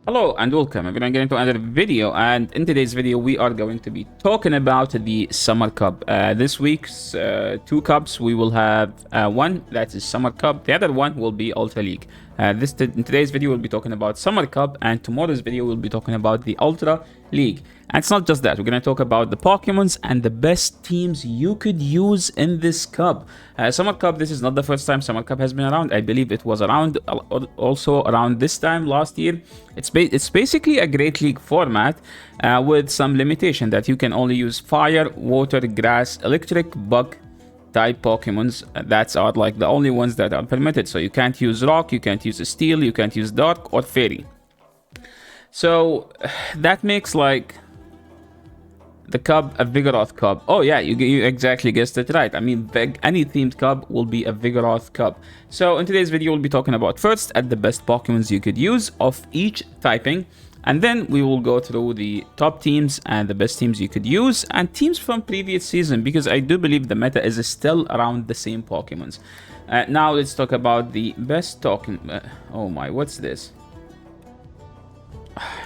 Hello and welcome. We're going to get into another video, and in today's video we are going to be talking about the Summer Cup. This week's two cups, we will have one that is Summer Cup, the other one will be Ultra League. In today's video we'll be talking about Summer Cup, and tomorrow's video we'll be talking about the Ultra League. And it's not just that, we're going to talk about the Pokemons and the best teams you could use in this cup. Summer Cup, this is not the first time Summer Cup has been around. I believe it was around also around this time last year. It's basically a Great League format with some limitation that you can only use fire, water, grass, electric, bug type Pokemons. That's are like the only ones that are permitted. So you can't use rock, you can't use steel, you can't use dark or fairy. So that makes like the cup a Vigoroth cup. Oh yeah, you exactly guessed it right. I mean, any themed cup will be a Vigoroth cup. So in today's video, we'll be talking about first at the best Pokemons you could use of each typing. And then we will go through the top teams and the best teams you could use and teams from previous season, because I do believe the meta is still around the same Pokemons. Now let's talk about the best token. Oh my, what's this?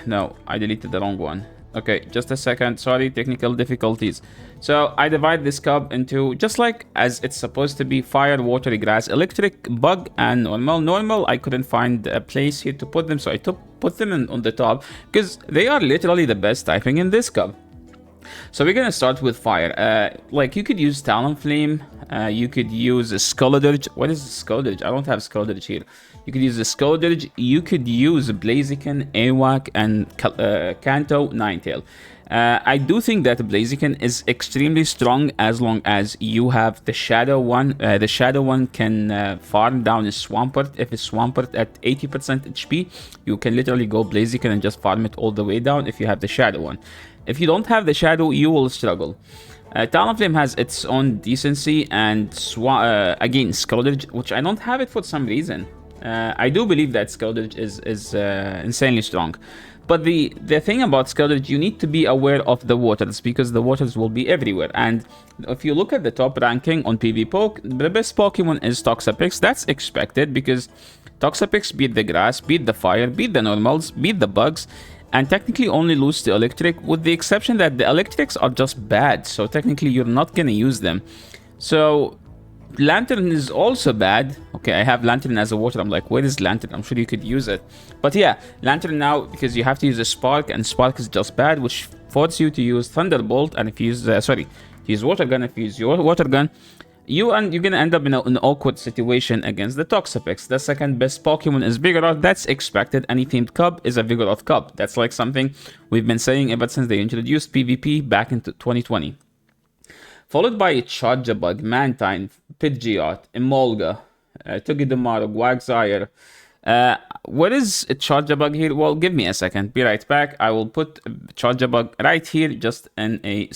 No, I deleted the wrong one. Okay, just a second. Sorry, technical difficulties. So I divide this cup into just like as it's supposed to be: fire, water, grass, electric, bug, and normal. Normal, I couldn't find a place here to put them, so I put them on the top because they are literally the best typing in this cup. So we're gonna start with fire. Like you could use Talonflame, you could use a Scoldurge. What is a Scoldurge? I don't have Scoldurge here. You could use a Scoldurge, you could use Blaziken, Awak, and Kanto Ninetale. I do think that Blaziken is extremely strong as long as you have the Shadow one. The Shadow one can farm down a Swampert. If it's Swampert at 80% HP, you can literally go Blaziken and just farm it all the way down if you have the Shadow one. If you don't have the Shadow, you will struggle. Talonflame has its own decency, and again, Scoldurge, which I don't have it for some reason. I do believe that Scoldurge is insanely strong. But the thing about Scoldurge, you need to be aware of the waters, because the waters will be everywhere. And if you look at the top ranking on PvP, the best Pokemon is Toxapex. That's expected, because Toxapex beat the grass, beat the fire, beat the normals, beat the bugs, and technically only lose to electric, with the exception that the electrics are just bad. So technically you're not gonna use them. So Lantern is also bad. Okay, I have Lantern as a water. I'm like, where is Lantern? I'm sure you could use it. But yeah, Lantern now, because you have to use a Spark, and Spark is just bad, which forces you to use Thunderbolt. And if you use, use Water Gun, if you use your Water Gun, you're gonna end up in an awkward situation against the Toxapex. The second best Pokemon is Vigoroth. That's expected. Any themed cup is a Vigoroth cup. That's like something we've been saying ever since they introduced PvP back into 2020. Followed by Charjabug, Mantine, Pidgeot, Emolga, Togedemaru, Quagsire. What is Charjabug here? Well, give me a second. Be right back. I will put Charjabug right here, just in a...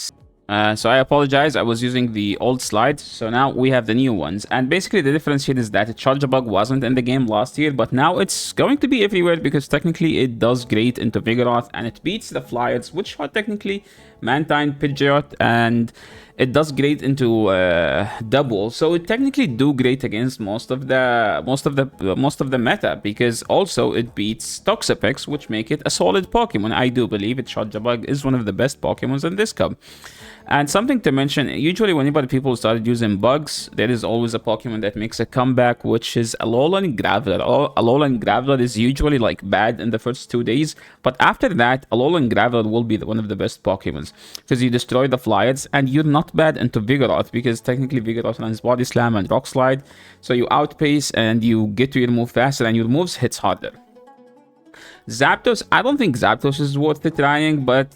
so I apologize, I was using the old slides, so now we have the new ones. And basically the difference here is that Charjabug wasn't in the game last year, but now it's going to be everywhere, because technically it does great into Vigoroth, and it beats the Flyers, which are technically Mantine, Pidgeot, and it does great into Double. So it technically do great against most of the meta, because also it beats Toxapex, which make it a solid Pokemon. I do believe Charjabug is one of the best Pokemons in this cup. And something to mention, usually whenever people started using bugs, there is always a Pokemon that makes a comeback, which is Alolan Graveler. Alolan Graveler is usually like bad in the first 2 days, but after that, Alolan Graveler will be one of the best Pokemons, because you destroy the Flyers, and you're not bad into Vigoroth, because technically Vigoroth runs Body Slam and Rock Slide, so you outpace and you get to your move faster, and your moves hits harder. Zapdos, I don't think Zapdos is worth trying, but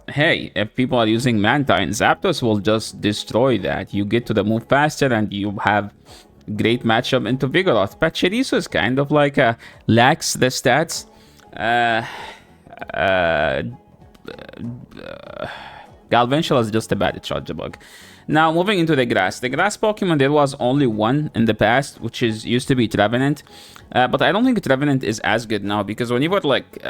hey, if people are using Mantine, Zapdos will just destroy that. You get to the move faster, and you have great matchup into Vigoroth. Pachirisu is kind of like lacks the stats. Galvantula is just a bad Charjabug. Now, moving into the grass. The grass Pokemon, there was only one in the past, which used to be Trevenant. But I don't think Trevenant is as good now, because whenever like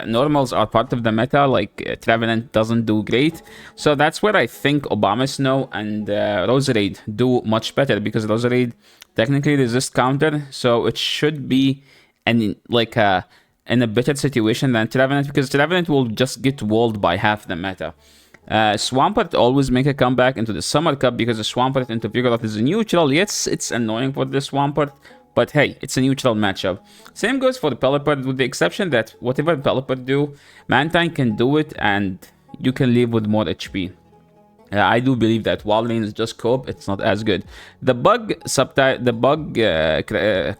normals are part of the meta, like Trevenant doesn't do great. So that's where I think Abomasnow and Roserade do much better, because Roserade technically resists counter, so it should be like a in a better situation than Trevenant, because Trevenant will just get walled by half the meta. Swampert always make a comeback into the Summer Cup because the Swampert into Vigoroth is a neutral. Yes, it's annoying for the Swampert, but hey, it's a neutral matchup. Same goes for the Pelipper, with the exception that whatever Pelipper do, Mantine can do it and you can leave with more HP. I do believe that Wildling is just cope, it's not as good. The bug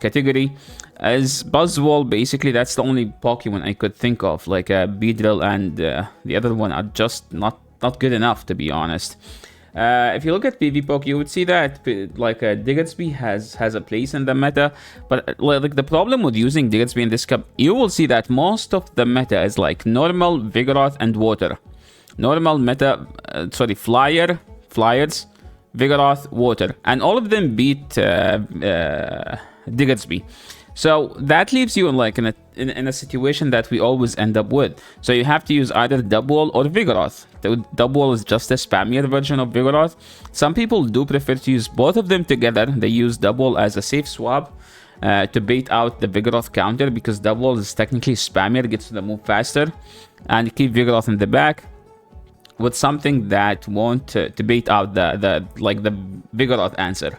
category is Buzzwole. Basically, that's the only Pokemon I could think of. Like Beedrill and the other one are just not good enough, to be honest. If you look at PvPoke, you would see that like Diggersby has a place in the meta, but like the problem with using Diggersby in this cup, you will see that most of the meta is like normal, Vigoroth, and water. Normal meta, flyers, Vigoroth, water, and all of them beat Diggersby. So that leaves you in a situation that we always end up with. So you have to use either Dubwall or Vigoroth. The Dubwall is just a spammier version of Vigoroth. Some people do prefer to use both of them together. They use Dubwall as a safe swap to bait out the Vigoroth counter, because Dubwall is technically spammier, gets to the move faster, and keep Vigoroth in the back with something that won't bait out the Vigoroth answer.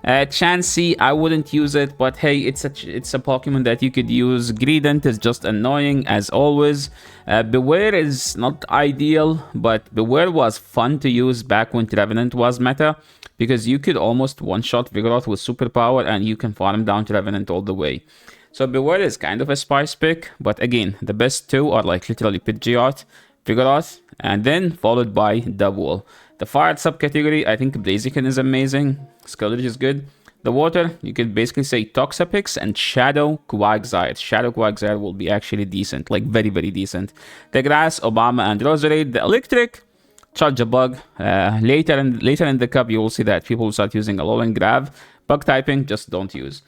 Chansey, I wouldn't use it, but hey, it's a Pokemon that you could use. Greedent is just annoying as always. Beware is not ideal, but Beware was fun to use back when Trevenant was meta, because you could almost one-shot Vigoroth with superpower and you can farm down Trevenant all the way. So Beware is kind of a spice pick, but again, the best two are like literally Pidgeot, Vigoroth, and then followed by Dubwall. The fire subcategory, I think Blaziken is amazing. Scourge is good. The water, you could basically say Toxapex and Shadow Quagsire. Shadow Quagsire will be actually decent, like very, very decent. The grass, Obama and Roserade. The electric, Charjabug. Later in the cup, you will see that people will start using Alolan Grav. Bug typing, just don't use.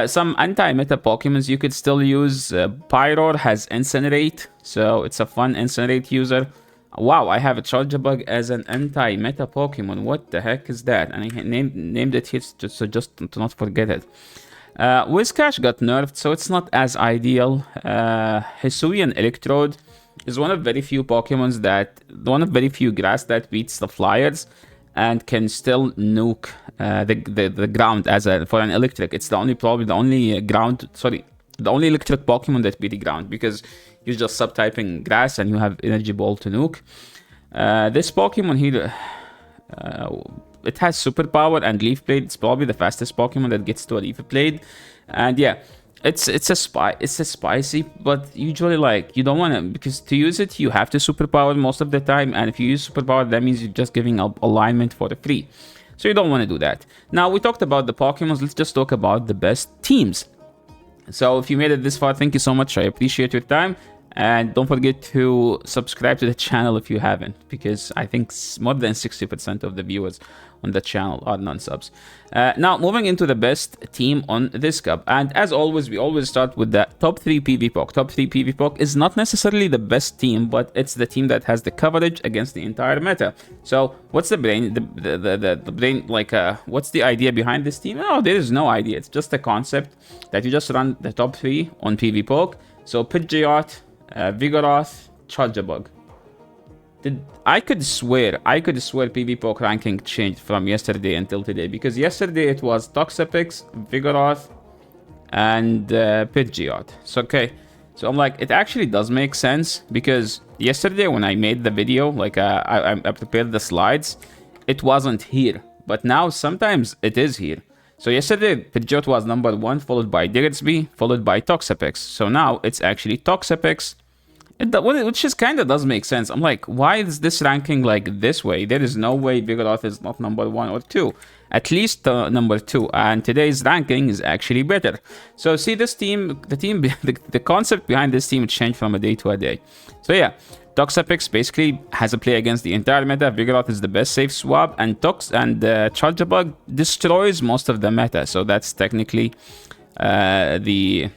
Some anti-meta Pokemons you could still use. Pyroar has Incinerate, so it's a fun Incinerate user. Wow, I have a Charjabug as an anti-meta Pokemon. What the heck is that? And I named it here just to not forget it. Whiscash got nerfed, so it's not as ideal. Hisuian Electrode is one of very few grass that beats the flyers and can still nuke the ground for an electric. It's the only electric Pokemon that beat the ground, because you're just subtyping grass and you have Energy Ball to nuke. This Pokemon here, it has superpower and Leaf Blade. It's probably the fastest Pokemon that gets to a Leaf Blade. And yeah, it's a spicy, but usually like you don't want to, because to use it you have to superpower most of the time, and if you use superpower, that means you're just giving up alignment for the free. So you don't want to do that. Now we talked about the Pokemons, let's just talk about the best teams. So if you made it this far, thank you so much. I appreciate your time. And don't forget to subscribe to the channel if you haven't, because I think more than 60% of the viewers on the channel are non-subs. Now, moving into the best team on this cup. And as always, we always start with the top 3 PvPoke. Top 3 PvPoke is not necessarily the best team, but it's the team that has the coverage against the entire meta. So what's the brain? The brain, like, what's the idea behind this team? Oh, there is no idea. It's just a concept that you just run the top 3 on PvPoke. So Pidgeot, Vigoroth, Charjabug. I could swear PvPoke ranking changed from yesterday until today, because yesterday it was Toxapex, Vigoroth, and Pidgeot. So okay, so I'm like, it actually does make sense, because yesterday when I made the video, like I prepared the slides, it wasn't here, but now sometimes it is here. So yesterday Pidgeot was number 1, followed by Diggersby, followed by Toxapex. So now it's actually Toxapex, which just kind of does make sense. I'm like, why is this ranking like this way? There is no way Vigoroth is not number 1 or 2. At least number 2. And today's ranking is actually better. So see, this team, the concept behind this team changed from a day to a day. So yeah, Toxapex basically has a play against the entire meta. Vigoroth is the best safe swap, and Charjabug destroys most of the meta. So that's technically the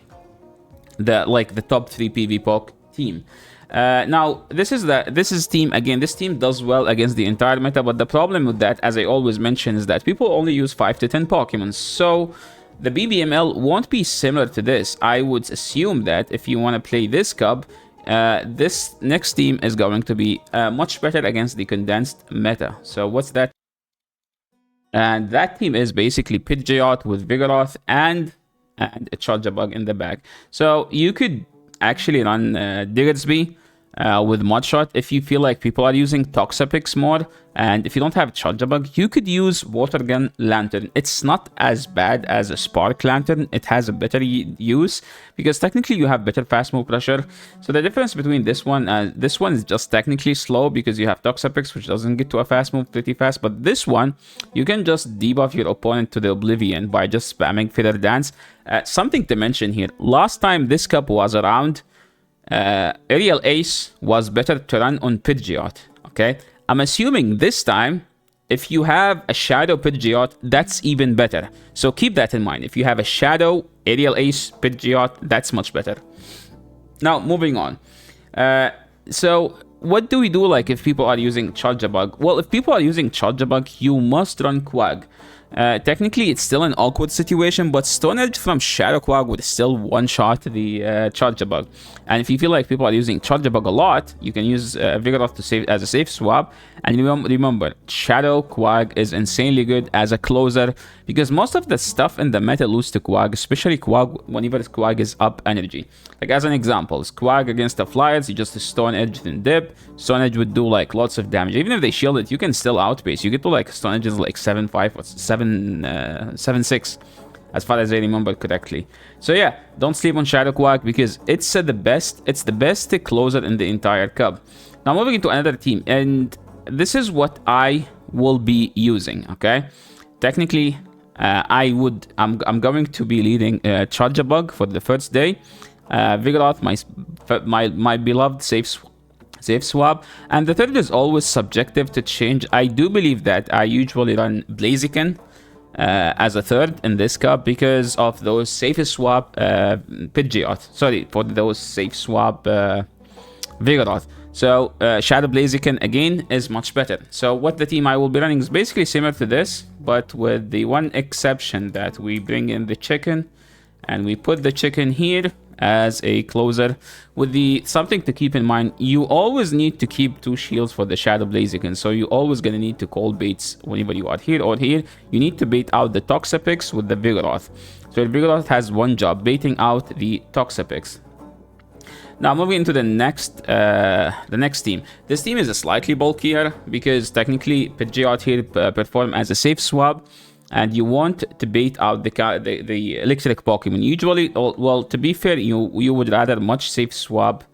top 3 PvPoke team. Now this is team, again, this team does well against the entire meta, but the problem with that, as I always mention, is that people only use 5 to 10 Pokemon. So the BBML won't be similar to this. I would assume that if you want to play this cub, this next team is going to be much better against the condensed meta. So what's that? And that team is basically Pidgeot with Vigoroth and a Charger Bug in the back. So you could actually run Diggersby with Mudshot if you feel like people are using Toxapex more. And if you don't have Charger Bug, you could use Water Gun Lantern. It's not as bad as a Spark Lantern. It has a better use because technically you have better fast move pressure. So the difference between this one is just technically slow because you have Toxapex, which doesn't get to a fast move pretty fast. But this one, you can just debuff your opponent to the oblivion by just spamming Feather Dance. Something to mention here. Last time this cup was around, Aerial Ace was better to run on Pidgeot, okay? I'm assuming this time, if you have a Shadow Pidgeot, that's even better. So keep that in mind. If you have a Shadow Aerial Ace Pidgeot, that's much better. Now, moving on. So what do we do like if people are using Charger Bug? Well, if people are using Charger Bug, you must run Quag. Technically, it's still an awkward situation, but Stone Edge from Shadow Quag would still one-shot the Charger Bug. And if you feel like people are using Charger Bug a lot, you can use Vigoroth to save as a safe swap. And remember, Shadow Quag is insanely good as a closer because most of the stuff in the meta lose to Quag, especially Quag whenever Quag is up energy. Like as an example, Quag against the Flyers, you just Stone Edge and dip. Stone Edge would do like lots of damage. Even if they shield it, you can still outpace. You get to like Stone Edge is like 7-5 or 7-6 as far as I remember correctly. So yeah, don't sleep on Shadow Quag because it's the best closer in the entire cup. Now moving into another team, and this is what I will be using, okay? Technically, I'm going to be leading Charger Bug for the first day. Vigoroth, my beloved safe swap, and the third is always subjective to change. I do believe that I usually run Blaziken as a third in this cup because of those safe swap Pidgeot. Sorry, for those safe swap Vigoroth. So Shadow Blaziken again is much better. So what the team I will be running is basically similar to this, but with the one exception that we bring in the chicken, and we put the chicken here as a closer. With the something to keep in mind, you always need to keep 2 shields for the Shadow Blaziken, so you're always gonna need to call baits whenever you are here or here. You need to bait out the Toxapex with the Vigoroth. So the Vigoroth has one job, baiting out the Toxapex. Now moving into the next team. This team is slightly bulkier because technically Pidgeot here perform as a safe swap, and you want to bait out the electric Pokemon. Usually, well, to be fair, you would rather much safe swap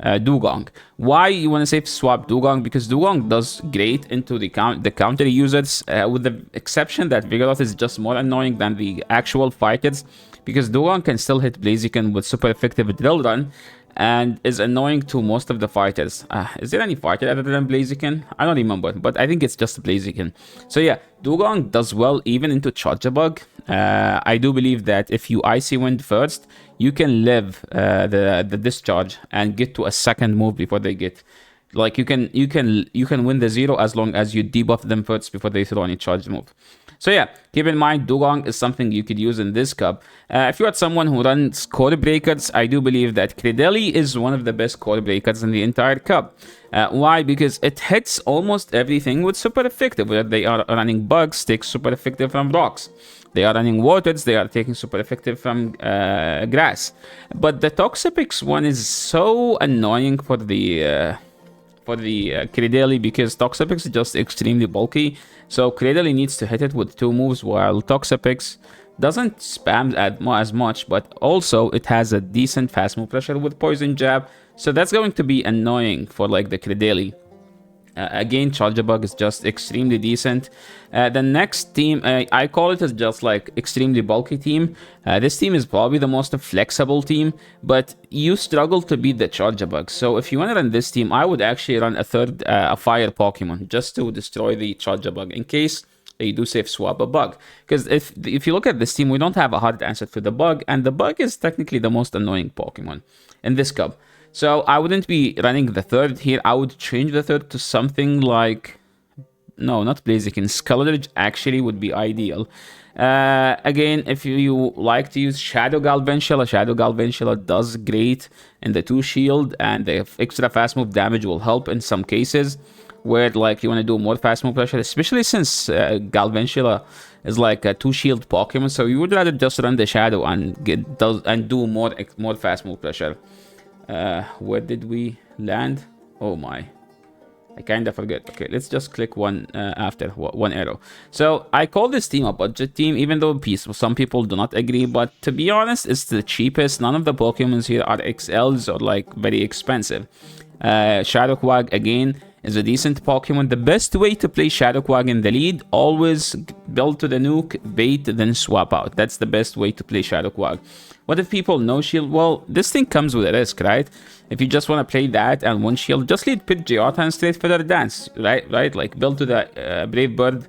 Dugong. Why you want to safe swap Dugong? Because Dugong does great into the counter users, with the exception that Vigoroth is just more annoying than the actual fighters, because Dugong can still hit Blaziken with super effective Drill Run, and is annoying to most of the fighters. Is there any fighter other than Blaziken? I don't remember, but I think it's just Blaziken. So yeah, Dugong does well even into Charger Bug. I do believe that if you Icy Wind first, you can live the discharge and get to a second move before they get. Like you can win the 0 as long as you debuff them first before they throw any charge move. So yeah, keep in mind Dugong is something you could use in this cup. If you are someone who runs core breakers, I do believe that Credeli is one of the best core breakers in the entire cup. Why? Because it hits almost everything with super effective. Whether they are running bugs, takes super effective from rocks. They are running waters, they are taking super effective from grass. But the Toxapex one is so annoying for the Credeli because Toxapex is just extremely bulky. So Credeli needs to hit it with 2 moves, while Toxapex doesn't spam as much, but also it has a decent fast move pressure with Poison Jab. So that's going to be annoying for like the Credeli. Again, Charger Bug is just extremely decent. The next team, I call it as just like extremely bulky team. This team is probably the most flexible team, but you struggle to beat the Charger Bug. So if you want to run this team, I would actually run a fire Pokemon just to destroy the Charger Bug in case they do safe swap a bug. Because if you look at this team, we don't have a hard answer to the bug, and the bug is technically the most annoying Pokemon in this cup. So I wouldn't be running the third here. I would change the third to something like No, not Blaziken. Scourge actually would be ideal. Again, if you like to use Shadow Galvantula, Shadow Galvantula does great in the 2 shield, and the extra fast move damage will help in some cases where like you want to do more fast move pressure, especially since Galvantula is like a 2 shield Pokemon, so you would rather just run the Shadow and do more fast move pressure. Where did we land? Oh my, I kind of forget. Okay, let's just click one after one arrow. So I call this team a budget team, even though some people do not agree. But to be honest, it's the cheapest. None of the Pokemons here are XLs or like very expensive. Shadow Quag again is a decent Pokemon. The best way to play Shadow Quag in the lead, always build to the nuke, bait, then swap out. That's the best way to play Shadow Quag. What if people no shield? Well, this thing comes with a risk, right? If you just want to play that and one shield, just lead Pidgeot and straight Feather Dance, right? Like build to the Brave Bird,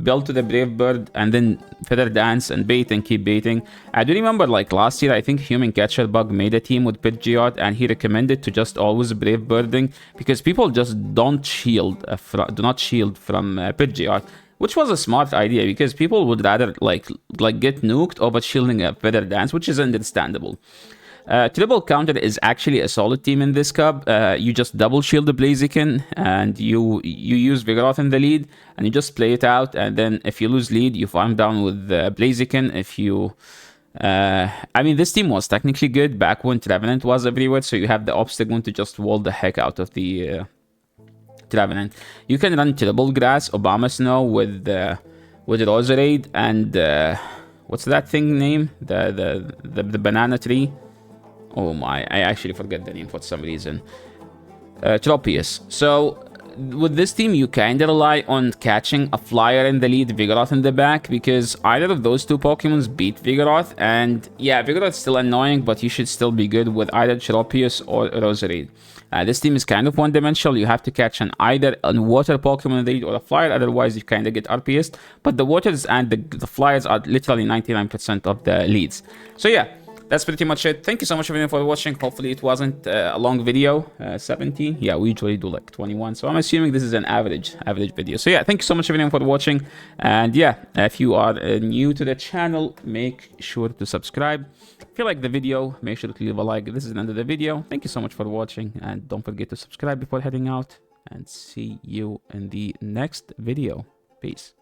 build to the Brave Bird, and then Feather Dance and bait and keep baiting. I do remember like last year, I think Human Catcher Bug made a team with Pidgeot, and he recommended to just always Brave Birding because people just don't shield, do not shield from Pidgeot. Which was a smart idea because people would rather like get nuked over shielding a Feather Dance, which is understandable. Triple Counter is actually a solid team in this cup. You just double shield the Blaziken and you use Vigoroth in the lead and you just play it out. And then if you lose lead, you farm down with Blaziken. If you... I mean, this team was technically good back when Trevenant was everywhere, so you have the Obstagoon to just wall the heck out of the... Trevenant. You can run Triple Grass, Obama Snow with Roserade and what's that thing name? The banana tree. Oh my, I actually forget the name for some reason. Tropius. So with this team, you kind of rely on catching a Flyer in the lead, Vigoroth in the back, because either of those two Pokemons beat Vigoroth, and yeah, Vigoroth's still annoying, but you should still be good with either Tropius or Roserade. This team is kind of one-dimensional. You have to catch either a water Pokemon in the lead or a Flyer, otherwise you kind of get RPS. But the waters and the Flyers are literally 99% of the leads. So yeah, that's pretty much it. Thank you so much everyone for watching. Hopefully it wasn't a long video. 17. Yeah, we usually do like 21. So I'm assuming this is an average video. So yeah, thank you so much everyone for watching. And yeah, if you are new to the channel, make sure to subscribe. If you like the video, make sure to leave a like. This is the end of the video. Thank you so much for watching. And don't forget to subscribe before heading out. And see you in the next video. Peace.